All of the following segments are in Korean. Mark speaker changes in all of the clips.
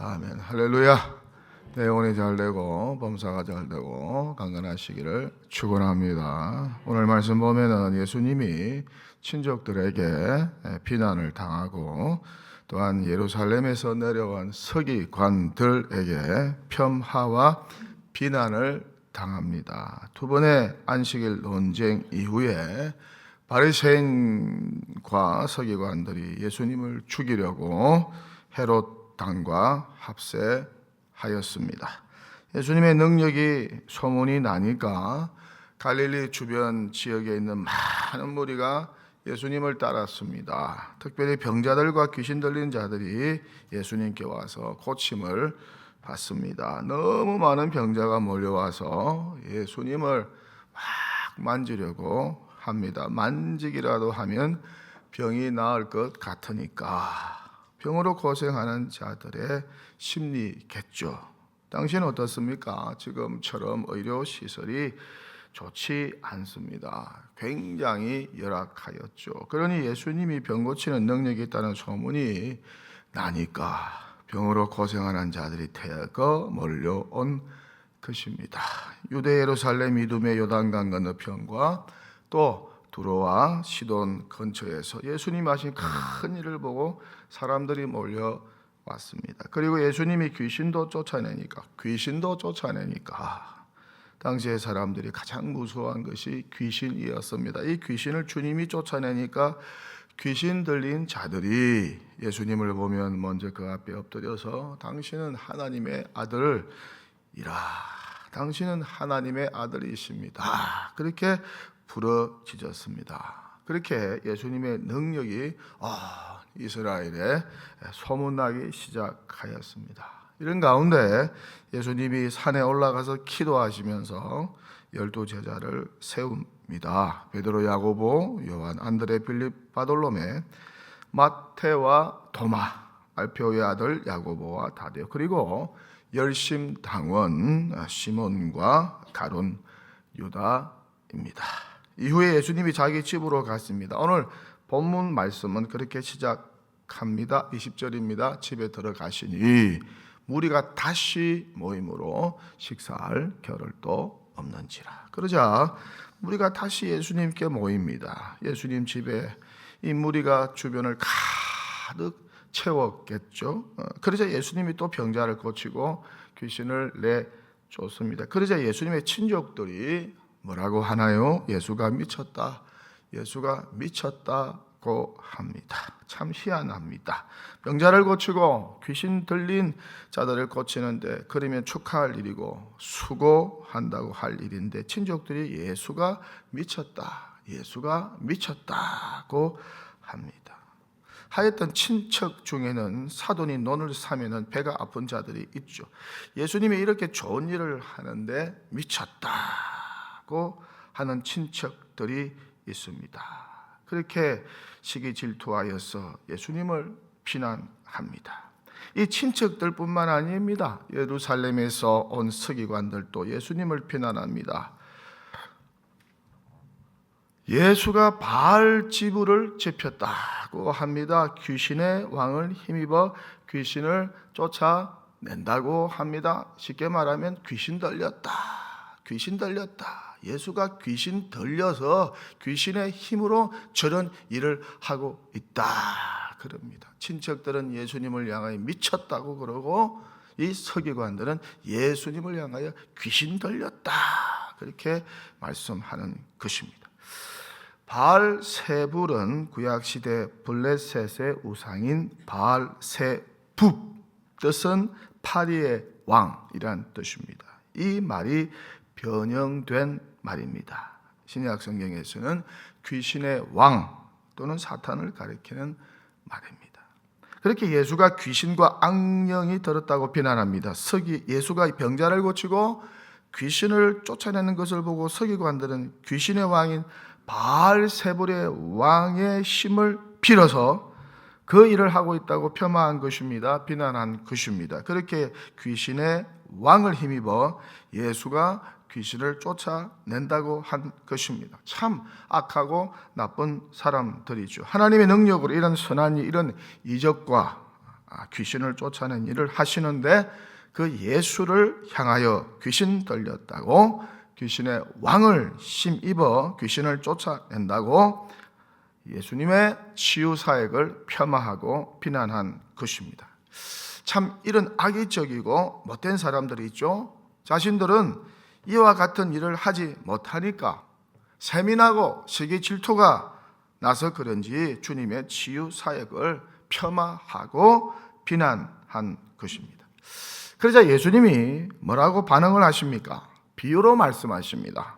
Speaker 1: 아멘. 할렐루야. 내 영혼이 잘되고 범사가 잘되고 강건하시기를 축원합니다. 오늘 말씀 보면은 예수님이 친족들에게 비난을 당하고 또한 예루살렘에서 내려온 서기관들에게 폄하와 비난을 당합니다. 두 번의 안식일 논쟁 이후에 바리새인과 서기관들이 예수님을 죽이려고 헤롯 당과 합세하였습니다. 예수님의 능력이 소문이 나니까 갈릴리 주변 지역에 있는 많은 무리가 예수님을 따랐습니다. 특별히 병자들과 귀신 들린 자들이 예수님께 와서 고침을 받습니다. 너무 많은 병자가 몰려와서 예수님을 막 만지려고 합니다. 만지기라도 하면 병이 나을 것 같으니까. 병으로 고생하는 자들의 심리겠죠. 당신은 어떻습니까? 지금처럼 의료시설이 좋지 않습니다. 굉장히 열악하였죠. 그러니 예수님이 병 고치는 능력이 있다는 소문이 나니까 병으로 고생하는 자들이 대거 몰려온 것입니다. 유대 예루살렘 이두메 요단강 건너편과 또 두로와 시돈 근처에서 예수님 하신 큰 일을 보고 사람들이 몰려왔습니다. 그리고 예수님이 귀신도 쫓아내니까 당시의 사람들이 가장 무서워한 것이 귀신이었습니다. 이 귀신을 주님이 쫓아내니까 귀신 들린 자들이 예수님을 보면 먼저 그 앞에 엎드려서 당신은 하나님의 아들이라, 당신은 하나님의 아들이십니다, 그렇게 부르짖었습니다. 그렇게 예수님의 능력이 이스라엘에 소문나기 시작하였습니다. 이런 가운데 예수님이 산에 올라가서 기도하시면서 12 제자를 세웁니다. 베드로, 야고보, 요한, 안드레, 빌립, 바돌로메, 마테와 도마, 알페오의 아들 야고보와 다데오, 그리고 열심당원 시몬과 가룟 유다입니다. 이후에 예수님이 자기 집으로 갔습니다. 오늘 본문 말씀은 그렇게 시작합니다. 20절입니다. 집에 들어가시니 무리가 다시 모임으로 식사할 겨를도 없는지라. 그러자 무리가 다시 예수님께 모입니다. 예수님 집에 이 무리가 주변을 가득 채웠겠죠. 그러자 예수님이 또 병자를 고치고 귀신을 내쫓습니다. 그러자 예수님의 친족들이 뭐라고 하나요? 예수가 미쳤다, 예수가 미쳤다고 합니다. 참 희한합니다. 병자를 고치고 귀신 들린 자들을 고치는데 그러면 축하할 일이고 수고한다고 할 일인데 친족들이 예수가 미쳤다, 예수가 미쳤다고 합니다. 하였던 친척 중에는 사돈이 논을 사면은 배가 아픈 자들이 있죠. 예수님이 이렇게 좋은 일을 하는데 미쳤다고 하는 친척들이 있습니다. 그렇게 시기 질투하여서 예수님을 비난합니다. 이 친척들뿐만 아닙니다. 예루살렘에서 온 서기관들도 예수님을 비난합니다. 예수가 바알지부를 지폈다고 합니다. 귀신의 왕을 힘입어 귀신을 쫓아낸다고 합니다. 쉽게 말하면 귀신 들렸다, 귀신 들렸다. 예수가 귀신 들려서 귀신의 힘으로 저런 일을 하고 있다 그럽니다. 친척들은 예수님을 향하여 미쳤다고 그러고 이 서기관들은 예수님을 향하여 귀신 들렸다 그렇게 말씀하는 것입니다. 바알세불은 구약시대 블레셋의 우상인 바알세붑, 뜻은 파리의 왕이란 뜻입니다. 이 말이 변형된 말입니다. 신약 성경에서는 귀신의 왕 또는 사탄을 가리키는 말입니다. 그렇게 예수가 귀신과 악령이 들었다고 비난합니다. 예수가 병자를 고치고 귀신을 쫓아내는 것을 보고 서기관들은 귀신의 왕인 바알세불의 왕의 힘을 빌어서 그 일을 하고 있다고 폄하한 것입니다. 비난한 것입니다. 그렇게 귀신의 왕을 힘입어 예수가 귀신을 쫓아낸다고 한 것입니다. 참 악하고 나쁜 사람들이죠. 하나님의 능력으로 이런 선한 일, 이런 이적과 귀신을 쫓아낸 일을 하시는데 그 예수를 향하여 귀신 들렸다고, 귀신의 왕을 힘입어 귀신을 쫓아낸다고 예수님의 치유 사역을 폄하하고 비난한 것입니다. 참 이런 악의적이고 못된 사람들이 있죠. 자신들은 이와 같은 일을 하지 못하니까 세민하고 세계 질투가 나서 그런지 주님의 치유 사역을 폄하하고 비난한 것입니다. 그러자 예수님이 뭐라고 반응을 하십니까? 비유로 말씀하십니다.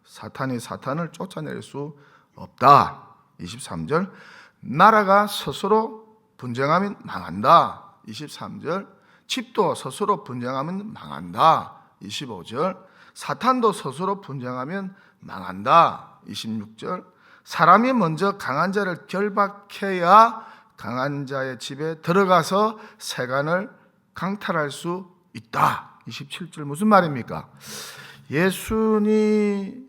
Speaker 1: 사탄이 사탄을 쫓아낼 수 없다. 23절, 나라가 스스로 분쟁하면 망한다. 23절, 집도 스스로 분쟁하면 망한다. 25절, 사탄도 스스로 분쟁하면 망한다. 26절, 사람이 먼저 강한 자를 결박해야 강한 자의 집에 들어가서 세간을 강탈할 수 있다. 27절 무슨 말입니까? 예수님이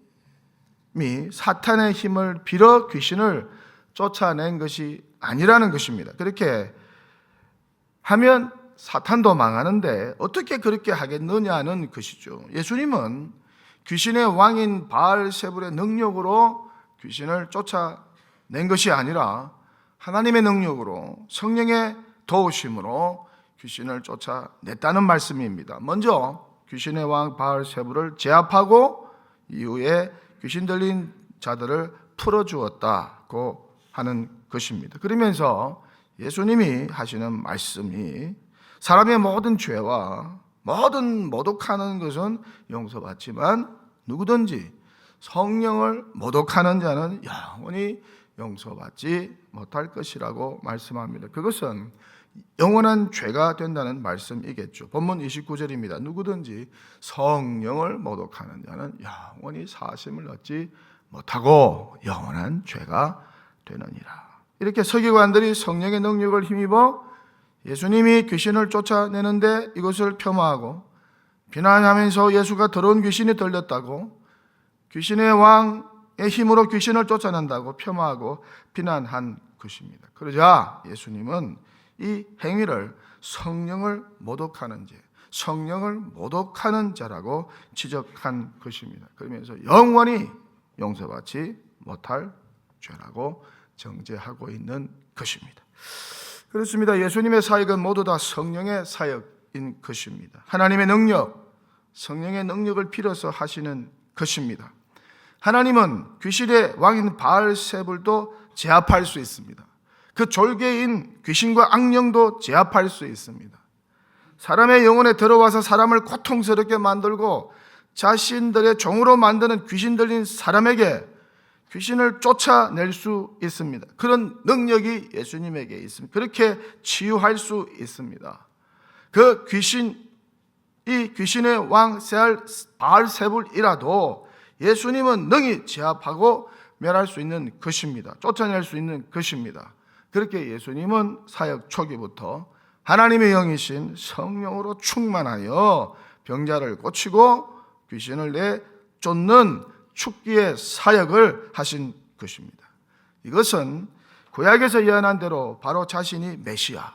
Speaker 1: 사탄의 힘을 빌어 귀신을 쫓아낸 것이 아니라는 것입니다. 그렇게 하면 사탄도 망하는데 어떻게 그렇게 하겠느냐는 것이죠. 예수님은 귀신의 왕인 바알세불의 능력으로 귀신을 쫓아낸 것이 아니라 하나님의 능력으로 성령의 도우심으로 귀신을 쫓아냈다는 말씀입니다. 먼저 귀신의 왕 바알세불을 제압하고 이후에 귀신 들린 자들을 풀어주었다고 하는 것입니다. 그러면서 예수님이 하시는 말씀이 사람의 모든 죄와 모든 모독하는 것은 용서받지만 누구든지 성령을 모독하는 자는 영원히 용서받지 못할 것이라고 말씀합니다. 그것은 영원한 죄가 된다는 말씀이겠죠. 본문 29절입니다. 누구든지 성령을 모독하는 자는 영원히 사심을 얻지 못하고 영원한 죄가 되느니라. 이렇게 서기관들이 성령의 능력을 힘입어 예수님이 귀신을 쫓아내는데 이것을 폄하하고 비난하면서 예수가 더러운 귀신이 들렸다고, 귀신의 왕의 힘으로 귀신을 쫓아낸다고 폄하하고 비난한 것입니다. 그러자 예수님은 이 행위를 성령을 모독하는 죄, 성령을 모독하는 자라고 지적한 것입니다. 그러면서 영원히 용서받지 못할 죄라고 정죄하고 있는 것입니다. 그렇습니다. 예수님의 사역은 모두 다 성령의 사역인 것입니다. 하나님의 능력, 성령의 능력을 빌어서 하시는 것입니다. 하나님은 귀신의 왕인 바알세불도 제압할 수 있습니다. 그 졸개인 귀신과 악령도 제압할 수 있습니다. 사람의 영혼에 들어와서 사람을 고통스럽게 만들고 자신들의 종으로 만드는 귀신 들린 사람에게 귀신을 쫓아낼 수 있습니다. 그런 능력이 예수님에게 있습니다. 그렇게 치유할 수 있습니다. 그 귀신, 이 귀신의 왕 바알세불이라도 예수님은 능히 제압하고 멸할 수 있는 것입니다. 쫓아낼 수 있는 것입니다. 그렇게 예수님은 사역 초기부터 하나님의 영이신 성령으로 충만하여 병자를 고치고 귀신을 내쫓는 축기의 사역을 하신 것입니다. 이것은 구약에서 예언한 대로 바로 자신이 메시아,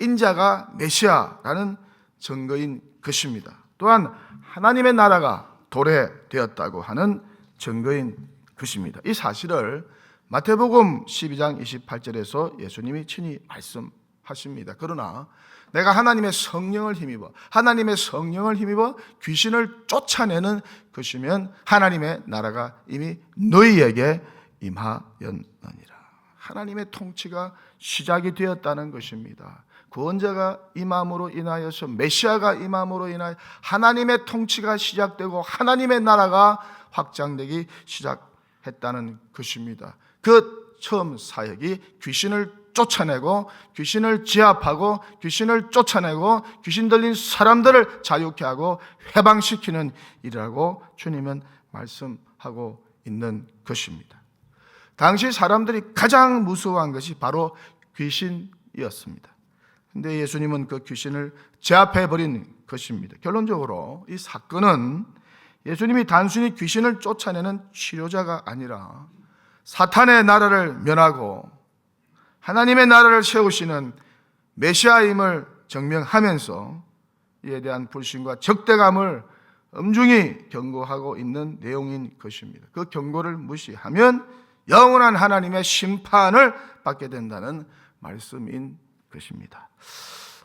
Speaker 1: 인자가 메시아라는 증거인 것입니다. 또한 하나님의 나라가 도래되었다고 하는 증거인 것입니다. 이 사실을 마태복음 12장 28절에서 예수님이 친히 말씀하십니다. 그러나 내가 하나님의 성령을 힘입어 귀신을 쫓아내는 것이면 하나님의 나라가 이미 너희에게 임하였느니라. 하나님의 통치가 시작이 되었다는 것입니다. 구원자가 임함으로 인하여서, 메시아가 임함으로 인하여 하나님의 통치가 시작되고 하나님의 나라가 확장되기 시작했다는 것입니다. 그 처음 사역이 귀신을 쫓아내고 귀신을 제압하고 귀신을 쫓아내고 귀신 들린 사람들을 자유케 하고 해방시키는 일이라고 주님은 말씀하고 있는 것입니다. 당시 사람들이 가장 무서워한 것이 바로 귀신이었습니다. 그런데 예수님은 그 귀신을 제압해버린 것입니다. 결론적으로 이 사건은 예수님이 단순히 귀신을 쫓아내는 치료자가 아니라 사탄의 나라를 멸하고 하나님의 나라를 세우시는 메시아임을 증명하면서 이에 대한 불신과 적대감을 엄중히 경고하고 있는 내용인 것입니다. 그 경고를 무시하면 영원한 하나님의 심판을 받게 된다는 말씀인 것입니다.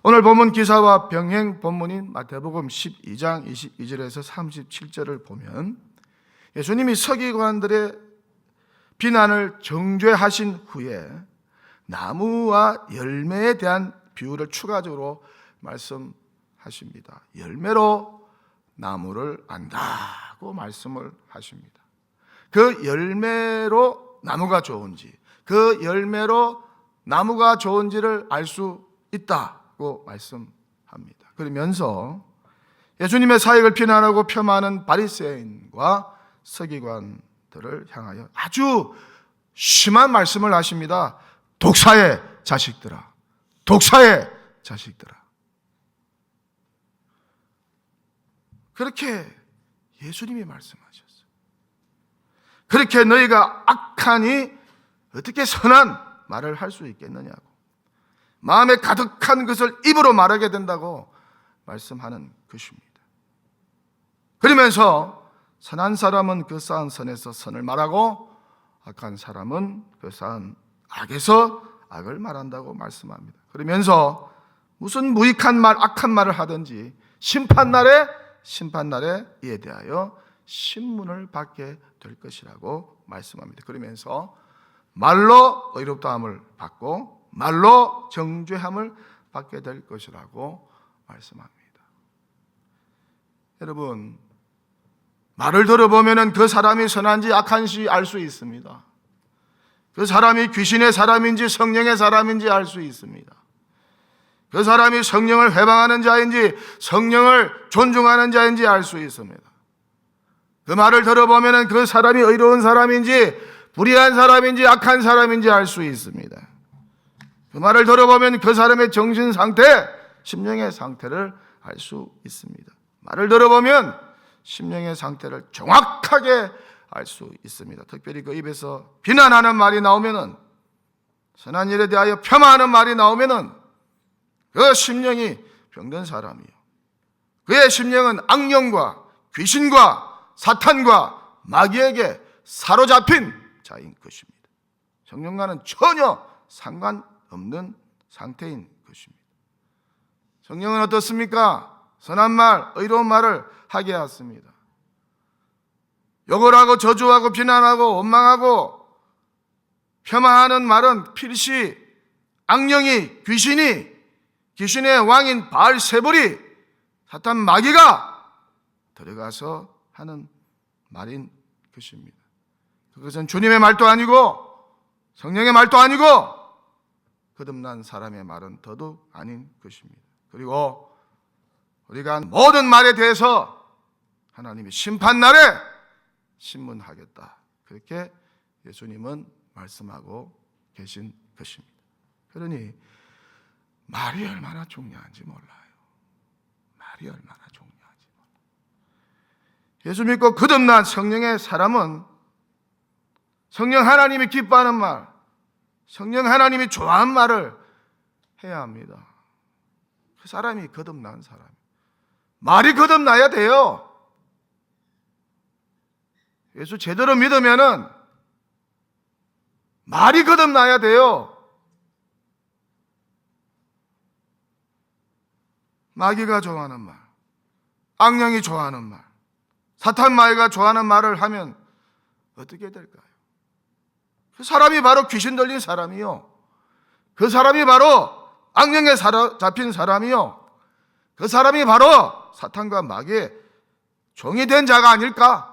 Speaker 1: 오늘 본문 기사와 병행 본문인 마태복음 12장 22절에서 37절을 보면 예수님이 서기관들의 비난을 정죄하신 후에 나무와 열매에 대한 비유를 추가적으로 말씀하십니다. 열매로 나무를 안다고 말씀을 하십니다. 그 열매로 나무가 좋은지, 그 열매로 나무가 좋은지를 알 수 있다고 말씀합니다. 그러면서 예수님의 사역을 비난하고 폄하하는 바리새인과 서기관들을 향하여 아주 심한 말씀을 하십니다. 독사의 자식들아, 독사의 자식들아. 그렇게 예수님이 말씀하셨어요. 그렇게 너희가 악하니 어떻게 선한 말을 할 수 있겠느냐고, 마음에 가득한 것을 입으로 말하게 된다고 말씀하는 것입니다. 그러면서 선한 사람은 그 쌓은 선에서 선을 말하고 악한 사람은 그 쌓은 악에서 악을 말한다고 말씀합니다. 그러면서 무슨 무익한 말, 악한 말을 하든지 심판날에 이에 대하여 신문을 받게 될 것이라고 말씀합니다. 그러면서 말로 의롭다함을 받고 말로 정죄함을 받게 될 것이라고 말씀합니다. 여러분, 말을 들어보면 그 사람이 선한지 악한지 알 수 있습니다. 그 사람이 귀신의 사람인지 성령의 사람인지 알 수 있습니다. 그 사람이 성령을 회방하는 자인지 성령을 존중하는 자인지 알 수 있습니다. 그 말을 들어보면 그 사람이 의로운 사람인지 불의한 사람인지 악한 사람인지 알 수 있습니다. 그 말을 들어보면 그 사람의 정신 상태, 심령의 상태를 알 수 있습니다. 말을 들어보면 심령의 상태를 정확하게 알 수 있습니다. 특별히 그 입에서 비난하는 말이 나오면은, 선한 일에 대하여 폄하하는 말이 나오면은 그 심령이 병든 사람이요, 그의 심령은 악령과 귀신과 사탄과 마귀에게 사로잡힌 자인 것입니다. 성령과는 전혀 상관없는 상태인 것입니다. 성령은 어떻습니까? 선한 말, 의로운 말을 하게 하십니다. 욕을 하고 저주하고 비난하고 원망하고 폄하하는 말은 필시 악령이, 귀신의 왕인 바알세불이, 사탄 마귀가 들어가서 하는 말인 것입니다. 그것은 주님의 말도 아니고 성령의 말도 아니고 거듭난 사람의 말은 더더욱 아닌 것입니다. 그리고 우리가 모든 말에 대해서 하나님이 심판날에 신문하겠다, 그렇게 예수님은 말씀하고 계신 것입니다. 그러니 말이 얼마나 중요한지 몰라요. 말이 얼마나 중요한지 몰라요. 예수 믿고 거듭난 성령의 사람은 성령 하나님이 기뻐하는 말, 성령 하나님이 좋아하는 말을 해야 합니다. 그 사람이 거듭난 사람. 말이 거듭나야 돼요. 예수 제대로 믿으면은 말이 거듭나야 돼요. 마귀가 좋아하는 말, 악령이 좋아하는 말, 사탄 마귀가 좋아하는 말을 하면 어떻게 될까요? 그 사람이 바로 귀신 들린 사람이요, 그 사람이 바로 악령에 사로잡힌 사람이요, 그 사람이 바로 사탄과 마귀의 종이 된 자가 아닐까?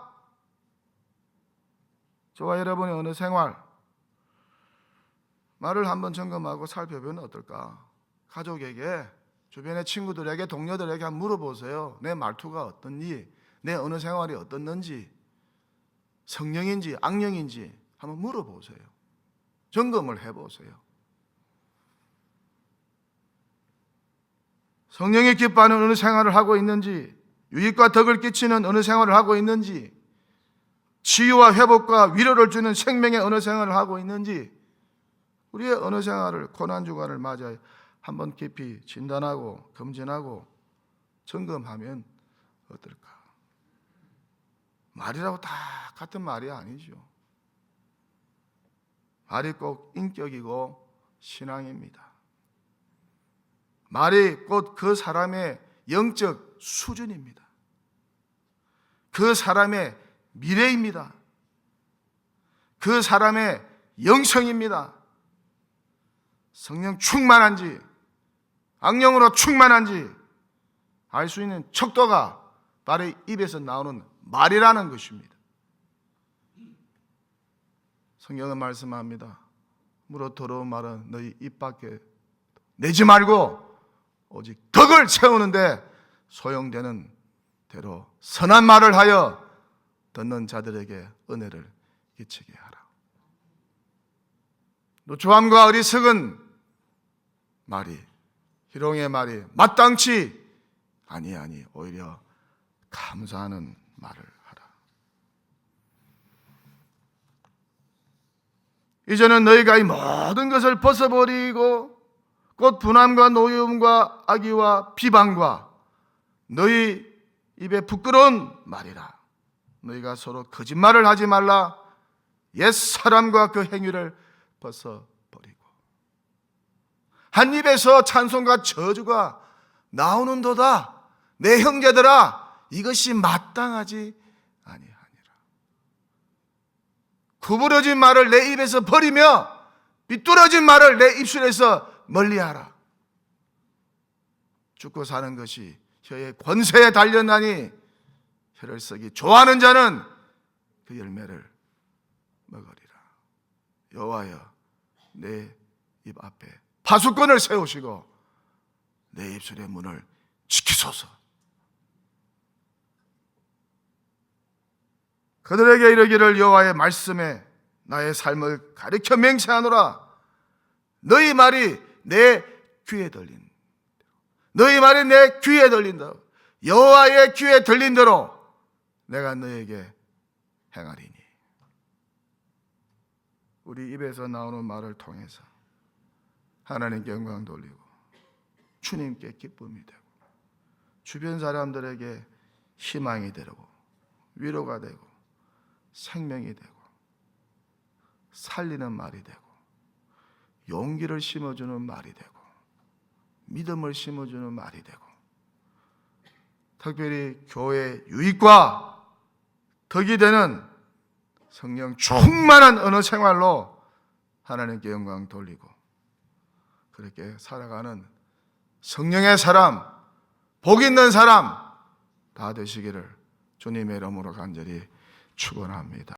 Speaker 1: 저와 여러분의 어느 생활, 말을 한번 점검하고 살펴보면 어떨까? 가족에게, 주변의 친구들에게, 동료들에게 한번 물어보세요. 내 말투가 어떤지, 내 어느 생활이 어떻는지, 성령인지 악령인지 한번 물어보세요. 점검을 해보세요. 성령이 기뻐하는 어느 생활을 하고 있는지, 유익과 덕을 끼치는 어느 생활을 하고 있는지, 치유와 회복과 위로를 주는 생명의 어느 생활을 하고 있는지 우리의 언어 생활을 고난주간을 맞아 한번 깊이 진단하고 검진하고 점검하면 어떨까? 말이라고 다 같은 말이 아니죠. 말이 꼭 인격이고 신앙입니다. 말이 곧 그 사람의 영적 수준입니다. 그 사람의 미래입니다. 그 사람의 영성입니다. 성령 충만한지 악령으로 충만한지 알 수 있는 척도가 바로 입에서 나오는 말이라는 것입니다. 성경은 말씀합니다. 무릇 더러운 말은 너희 입 밖에 내지 말고 오직 덕을 세우는데 소용되는 대로 선한 말을 하여 듣는 자들에게 은혜를 끼치게 하라. 누추함과 어리석은 말이, 희롱의 말이 마땅치 아니하니 오히려 감사하는 말을 하라. 이제는 너희가 이 모든 것을 벗어버리고 곧 분함과 노여움과 악의와 비방과 너희 입에 부끄러운 말이라. 너희가 서로 거짓말을 하지 말라. 옛 사람과 그 행위를 벗어버리고 한 입에서 찬송과 저주가 나오는도다. 내 형제들아, 이것이 마땅하지 아니하니라. 구부러진 말을 내 입에서 버리며 삐뚤어진 말을 내 입술에서 멀리하라. 죽고 사는 것이 혀의 권세에 달렸나니 혀를 쓰기 좋아하는 자는 그 열매를 먹으리라. 여호와여, 내 입 앞에 파수꾼을 세우시고 내 입술의 문을 지키소서. 그들에게 이르기를 여호와의 말씀에 나의 삶을 가리켜 맹세하노라. 너희 말이 내 귀에 들린, 너희 말이 내 귀에 들린다. 여호와의 귀에 들린 대로 내가 너에게 행하리니. 우리 입에서 나오는 말을 통해서 하나님께 영광 돌리고 주님께 기쁨이 되고 주변 사람들에게 희망이 되고 위로가 되고 생명이 되고 살리는 말이 되고 용기를 심어주는 말이 되고 믿음을 심어주는 말이 되고 특별히 교회의 유익과 덕이 되는 성령 충만한 언어 생활로 하나님께 영광 돌리고 그렇게 살아가는 성령의 사람, 복 있는 사람 다 되시기를 주님의 이름으로 간절히 축원합니다.